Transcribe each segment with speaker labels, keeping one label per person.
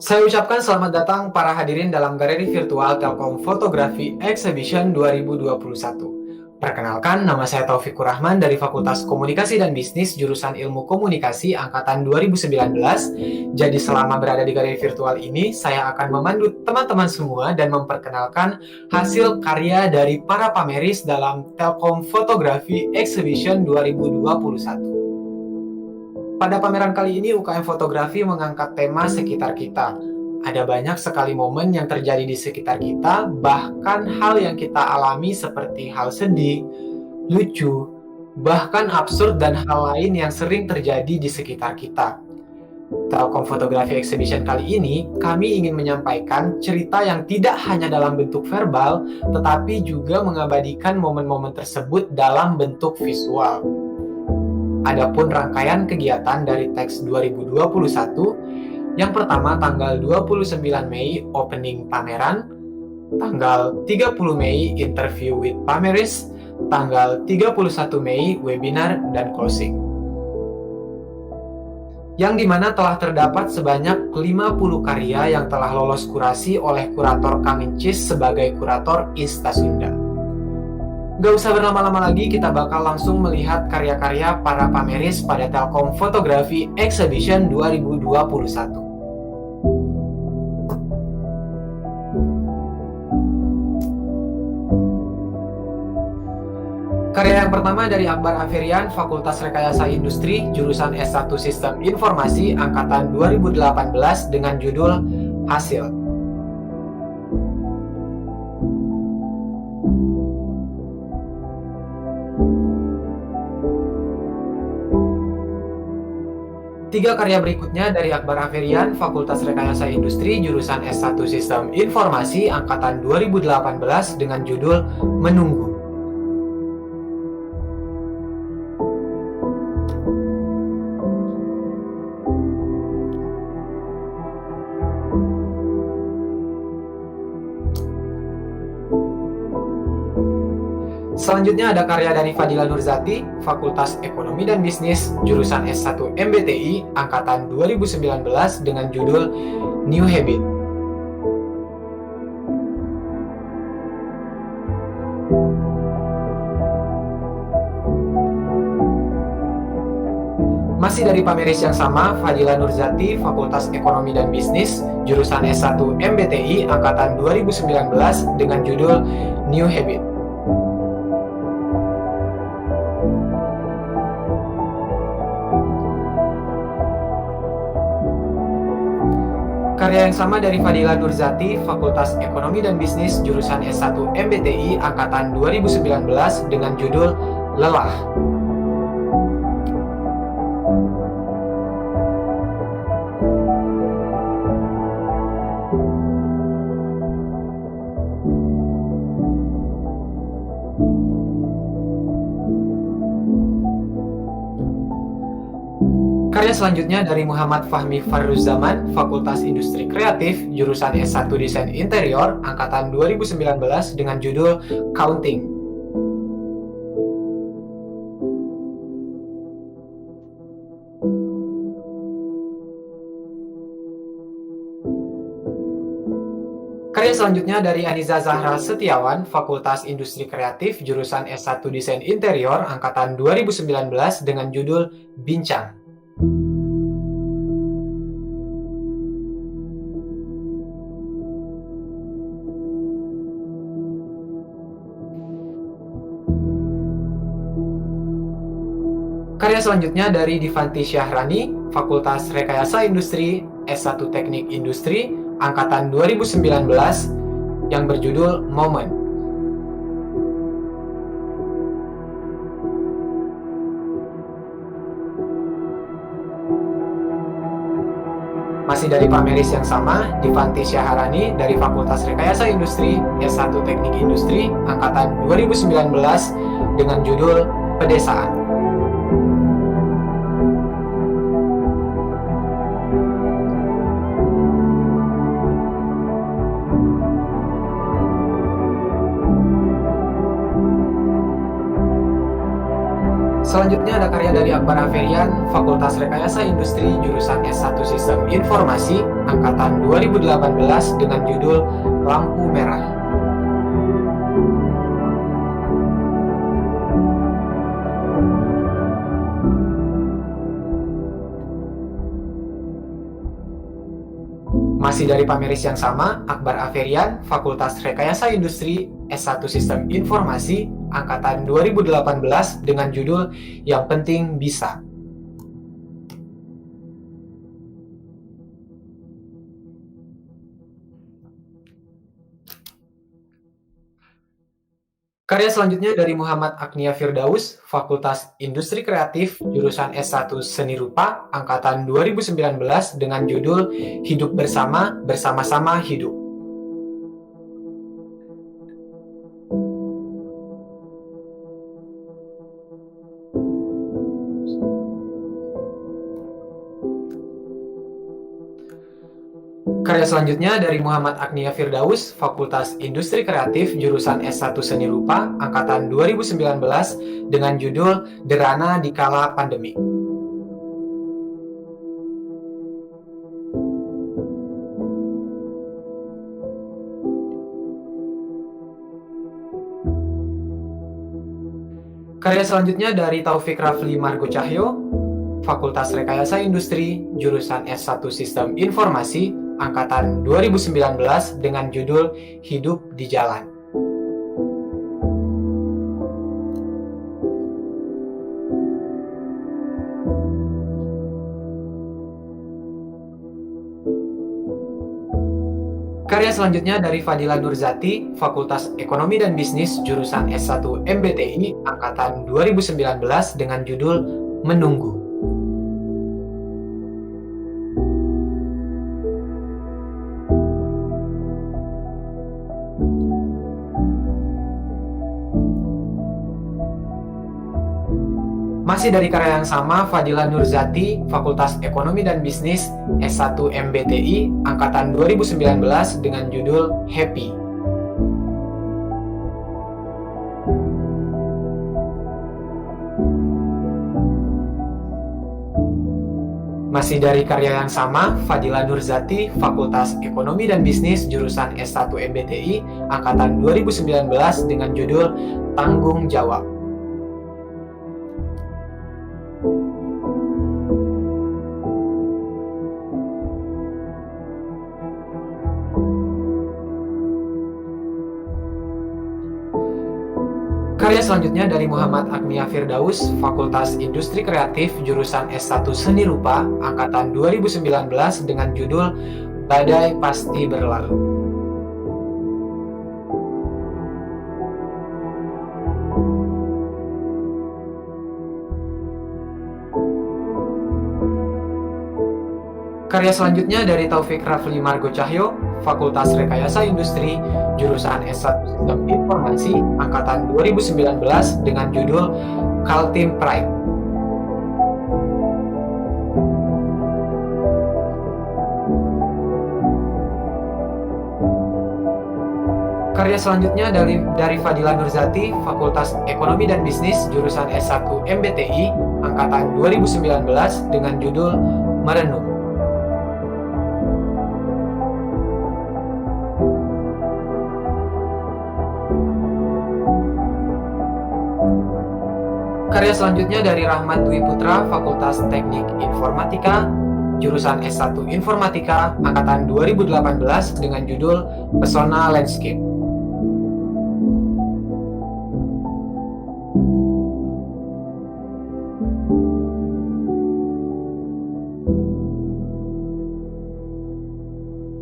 Speaker 1: Saya ucapkan selamat datang para hadirin dalam galeri virtual Telkom Fotografi Exhibition 2021. Perkenalkan, nama saya Taufikur Rahman dari Fakultas Komunikasi dan Bisnis jurusan Ilmu Komunikasi angkatan 2019. Jadi selama berada di galeri virtual ini, saya akan memandu teman-teman semua dan memperkenalkan hasil karya dari para pameris dalam Telkom Fotografi Exhibition 2021. Pada pameran kali ini, UKM Fotografi mengangkat tema sekitar kita. Ada banyak sekali momen yang terjadi di sekitar kita, bahkan hal yang kita alami seperti hal sedih, lucu, bahkan absurd dan hal lain yang sering terjadi di sekitar kita. Telkom Fotografi Exhibition kali ini, kami ingin menyampaikan cerita yang tidak hanya dalam bentuk verbal, tetapi juga mengabadikan momen-momen tersebut dalam bentuk visual. Adapun rangkaian kegiatan dari teks 2021, yang pertama tanggal 29 Mei opening pameran, tanggal 30 Mei interview with pameris, tanggal 31 Mei webinar dan closing. Yang dimana telah terdapat sebanyak 50 karya yang telah lolos kurasi oleh kurator Kamincis sebagai kurator Ista Sunda. Gak usah berlama-lama lagi, kita bakal langsung melihat karya-karya para pameris pada Telkom Fotografi Exhibition 2021. Karya yang pertama dari Akbar Aferian, Fakultas Rekayasa Industri, jurusan S1 Sistem Informasi, angkatan 2018 dengan judul Hasil. Tiga karya berikutnya dari Akbar Aferian, Fakultas Rekayasa Industri, jurusan S1 Sistem Informasi, angkatan 2018 dengan judul Menunggu. Selanjutnya ada karya dari Fadila Nurzati, Fakultas Ekonomi dan Bisnis, jurusan S1 MBTI, angkatan 2019 dengan judul New Habit. Masih dari pameris yang sama, Fadila Nurzati, Fakultas Ekonomi dan Bisnis, jurusan S1 MBTI, angkatan 2019 dengan judul New Habit. Karya yang sama dari Fadila Nurzati, Fakultas Ekonomi dan Bisnis, jurusan S1 MBTI, angkatan 2019 dengan judul Lelah. Karya selanjutnya dari Muhammad Fahmi Farruzaman, Fakultas Industri Kreatif, jurusan S1 Desain Interior, angkatan 2019 dengan judul Counting. Karya selanjutnya dari Aniza Zahra Setiawan, Fakultas Industri Kreatif, jurusan S1 Desain Interior, angkatan 2019 dengan judul Bincang. Karya selanjutnya dari Divanti Syahrani, Fakultas Rekayasa Industri, S1 Teknik Industri, angkatan 2019, yang berjudul Moment. Masih dari pameris yang sama, Divanti Syahrani dari Fakultas Rekayasa Industri, S1 Teknik Industri, angkatan 2019, dengan judul Pedesaan. Selanjutnya ada karya dari Akbar Aferian, Fakultas Rekayasa Industri, jurusan S1 Sistem Informasi, Angkatan 2018 dengan judul Lampu Merah. Masih dari pameris yang sama, Akbar Aferian, Fakultas Rekayasa Industri, S1 Sistem Informasi, Angkatan 2018 dengan judul Yang Penting Bisa. Karya selanjutnya dari Muhammad Agnia Firdaus, Fakultas Industri Kreatif, jurusan S1 Seni Rupa, Angkatan 2019 dengan judul Hidup Bersama, Bersama-sama Hidup. Karya selanjutnya dari Muhammad Agnia Firdaus, Fakultas Industri Kreatif, jurusan S1 Seni Rupa, Angkatan 2019 dengan judul Derana di Kala Pandemi. Karya selanjutnya dari Taufik Rafli Margo Cahyo, Fakultas Rekayasa Industri, jurusan S1 Sistem Informasi, Angkatan 2019 dengan judul Hidup di Jalan. Karya selanjutnya dari Fadila Nurzati, Fakultas Ekonomi dan Bisnis, jurusan S1 MBTI, Angkatan 2019 dengan judul Menunggu. Masih dari karya yang sama, Fadila Nurzati, Fakultas Ekonomi dan Bisnis, S1 MBTI, Angkatan 2019 dengan judul Happy. Masih dari karya yang sama, Fadila Nurzati, Fakultas Ekonomi dan Bisnis, jurusan S1 MBTI, Angkatan 2019 dengan judul Tanggung Jawab. Karya selanjutnya dari Muhammad Agnia Firdaus, Fakultas Industri Kreatif, jurusan S1 Seni Rupa, Angkatan 2019 dengan judul Badai Pasti Berlalu. Karya selanjutnya dari Taufik Rafli Margo Cahyo, Fakultas Rekayasa Industri, jurusan S1 Sistem Informasi, Angkatan 2019 dengan judul Kaltim Pride. Karya selanjutnya dari Fadila Nurzati, Fakultas Ekonomi dan Bisnis, jurusan S1 MBTI, Angkatan 2019 dengan judul Merenung. Karya selanjutnya dari Rahmat Dwi Putra, Fakultas Teknik Informatika, jurusan S1 Informatika, Angkatan 2018 dengan judul Pesona Landscape.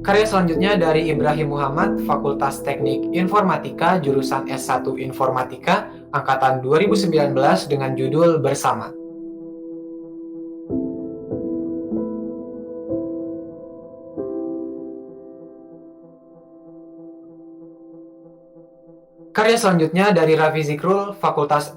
Speaker 1: Karya selanjutnya dari Ibrahim Muhammad, Fakultas Teknik Informatika, jurusan S1 Informatika, Angkatan 2019 dengan judul Bersama. Karya selanjutnya dari Raffi Zikrul, Fakultas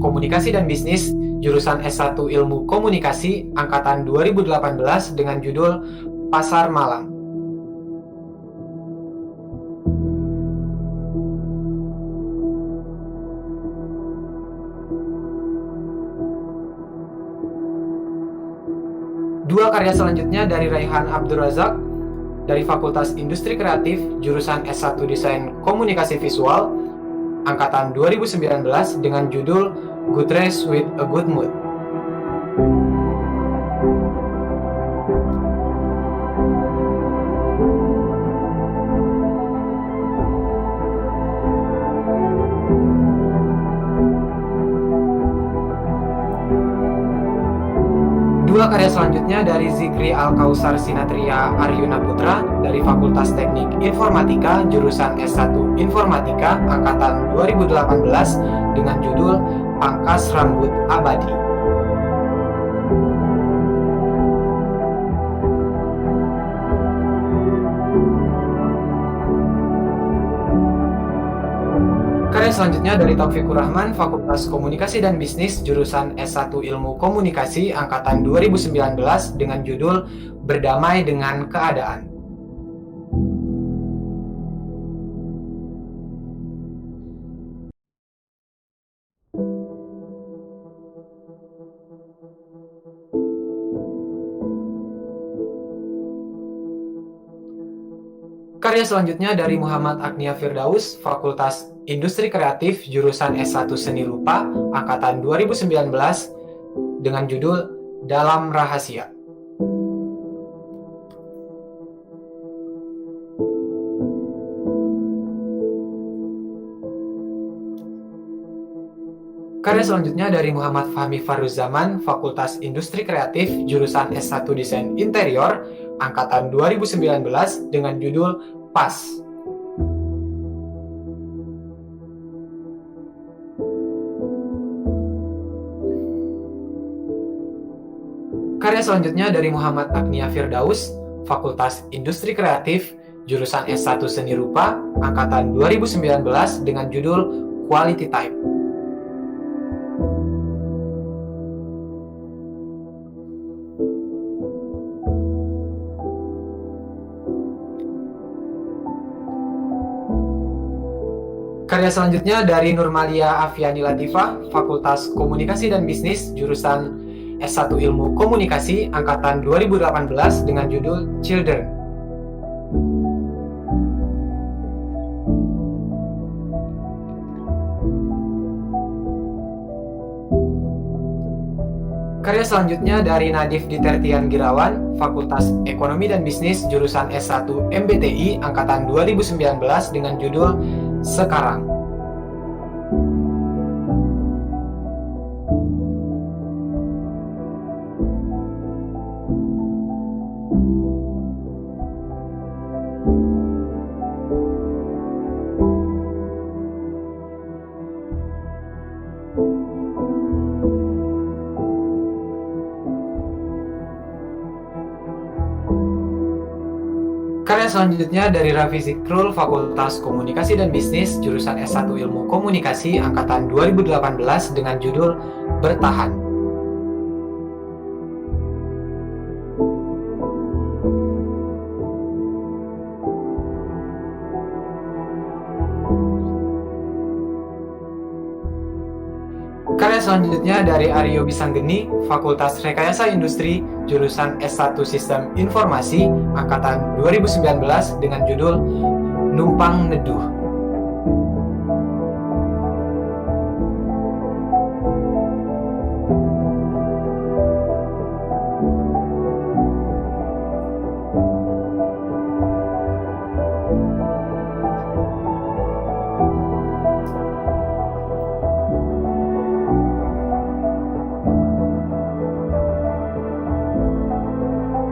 Speaker 1: Komunikasi dan Bisnis, jurusan S1 Ilmu Komunikasi, Angkatan 2018 dengan judul Pasar Malam. karya selanjutnya dari Raihan Abdurrazak dari Fakultas Industri Kreatif, jurusan S1 Desain Komunikasi Visual, angkatan 2019 dengan judul Good Dress with a Good Mood. Dua karya selanjutnya dari Zikri Al-Kausar Sinatria Aryuna Putra dari Fakultas Teknik Informatika jurusan S1 Informatika angkatan 2018 dengan judul Pangkas Rambut Abadi. Karya selanjutnya dari Taufikur Rahman, Fakultas Komunikasi dan Bisnis, jurusan S1 Ilmu Komunikasi, angkatan 2019 dengan judul Berdamai dengan Keadaan. Karya selanjutnya dari Muhammad Agnia Firdaus, Fakultas Industri Kreatif, jurusan S1 Seni Rupa, angkatan 2019 dengan judul Dalam Rahasia. Karya selanjutnya dari Muhammad Fahmi Farruzaman, Fakultas Industri Kreatif, jurusan S1 Desain Interior, angkatan 2019 dengan judul Pas. Karya selanjutnya dari Muhammad Agnia Firdaus, Fakultas Industri Kreatif, jurusan S1 Seni Rupa, angkatan 2019 dengan judul Quality Time. Karya selanjutnya dari Nurmalia Afiani Latifah, Fakultas Komunikasi dan Bisnis, jurusan S1 Ilmu Komunikasi, angkatan 2018 dengan judul Children. Karya selanjutnya dari Nadif Ditertian Girawan, Fakultas Ekonomi dan Bisnis, jurusan S1 MBTI, angkatan 2019 dengan judul Sekarang. Karya selanjutnya dari Raffi Zikrul, Fakultas Komunikasi dan Bisnis, jurusan S1 Ilmu Komunikasi, angkatan 2018 dengan judul Bertahan. Karya selanjutnya dari Aryo Bisanggeni, Fakultas Rekayasa Industri, jurusan S1 Sistem Informasi, angkatan 2019 dengan judul Numpang Neduh.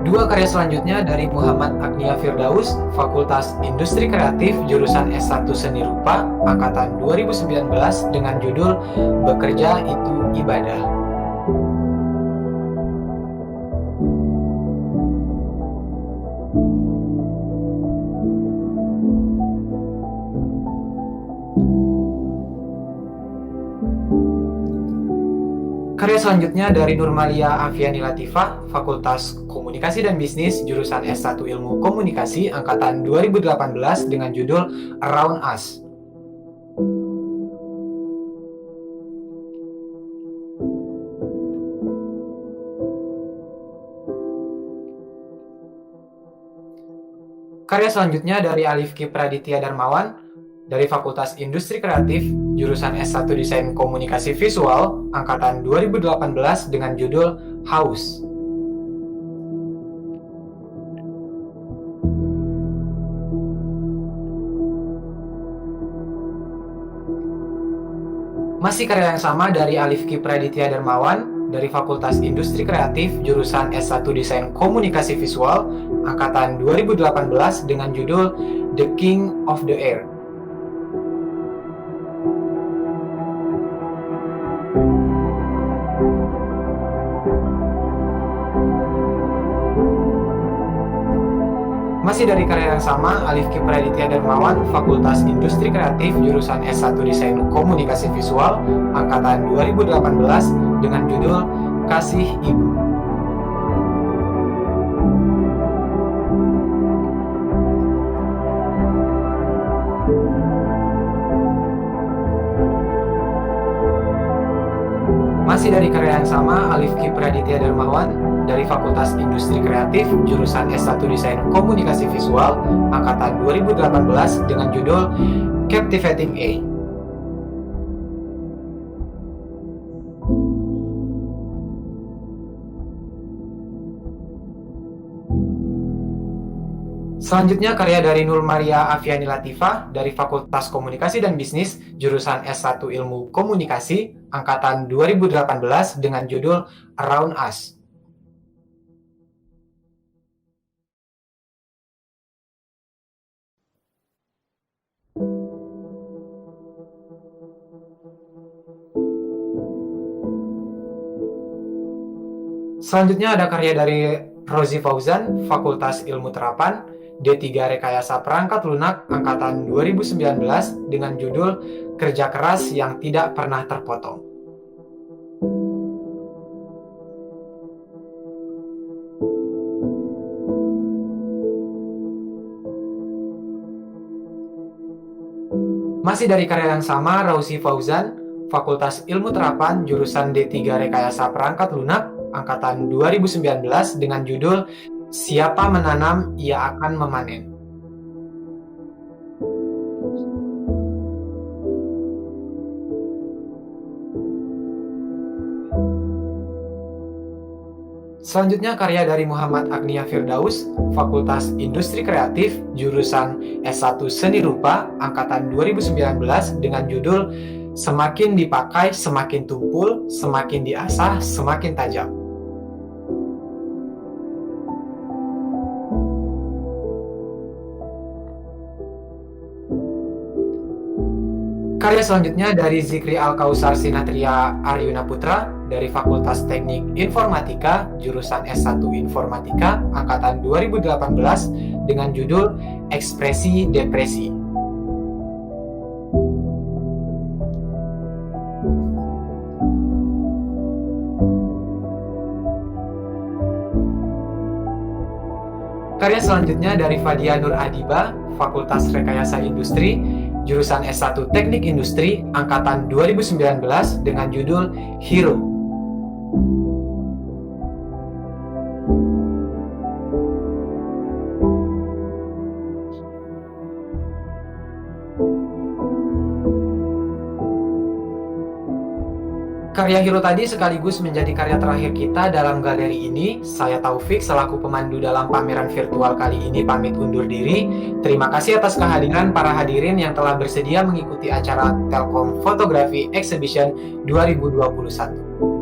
Speaker 1: Dua karya selanjutnya dari Muhammad Agnia Firdaus, Fakultas Industri Kreatif, jurusan S1 Seni Rupa, angkatan 2019 dengan judul Bekerja Itu Ibadah. Karya selanjutnya dari Nurmalia Afiani Latifah, Fakultas Komunikasi dan Bisnis, jurusan S1 Ilmu Komunikasi, angkatan 2018 dengan judul Around Us. Karya selanjutnya dari Alifki Praditya Darmawan dari Fakultas Industri Kreatif, jurusan S1 Desain Komunikasi Visual, angkatan 2018 dengan judul Haus. Masih karya yang sama dari Alifki Praditya Darmawan dari Fakultas Industri Kreatif, jurusan S1 Desain Komunikasi Visual, angkatan 2018 dengan judul The King of the Air. Masih dari karya yang sama, Alifki Praditya Darmawan, Fakultas Industri Kreatif, jurusan S1 Desain Komunikasi Visual, angkatan 2018 dengan judul Kasih Ibu. Masih dari karya yang sama, Alifki Praditya Darmawan dari Fakultas Industri Kreatif, jurusan S1 Desain Komunikasi Visual, angkatan 2018 dengan judul Captivating A. Selanjutnya karya dari Nur Maria Afiani Latifah dari Fakultas Komunikasi dan Bisnis, jurusan S1 Ilmu Komunikasi, angkatan 2018 dengan judul Around Us. Selanjutnya ada karya dari Rozi Fauzan, Fakultas Ilmu Terapan, D3 Rekayasa Perangkat Lunak, angkatan 2019 dengan judul Kerja Keras yang Tidak Pernah Terpotong. Masih dari karya yang sama, Rozi Fauzan, Fakultas Ilmu Terapan, jurusan D3 Rekayasa Perangkat Lunak, angkatan 2019 dengan judul Siapa Menanam, Ia Akan Memanen. Selanjutnya karya dari Muhammad Agnia Firdaus, Fakultas Industri Kreatif, jurusan S1 Seni Rupa, angkatan 2019 dengan judul Semakin Dipakai, Semakin Tumpul, Semakin Diasah, Semakin Tajam. Karya selanjutnya dari Zikri Al-Kausar Sinatria Aryuna Putra dari Fakultas Teknik Informatika, jurusan S1 Informatika, angkatan 2018 dengan judul Ekspresi Depresi. Karya selanjutnya dari Fadia Nur Adiba, Fakultas Rekayasa Industri, jurusan S1 Teknik Industri, angkatan 2019 dengan judul Hero. Karya Hero tadi sekaligus menjadi karya terakhir kita dalam galeri ini. Saya Taufik selaku pemandu dalam pameran virtual kali ini pamit undur diri. Terima kasih atas kehadiran para hadirin yang telah bersedia mengikuti acara Telkom Fotografi Exhibition 2021.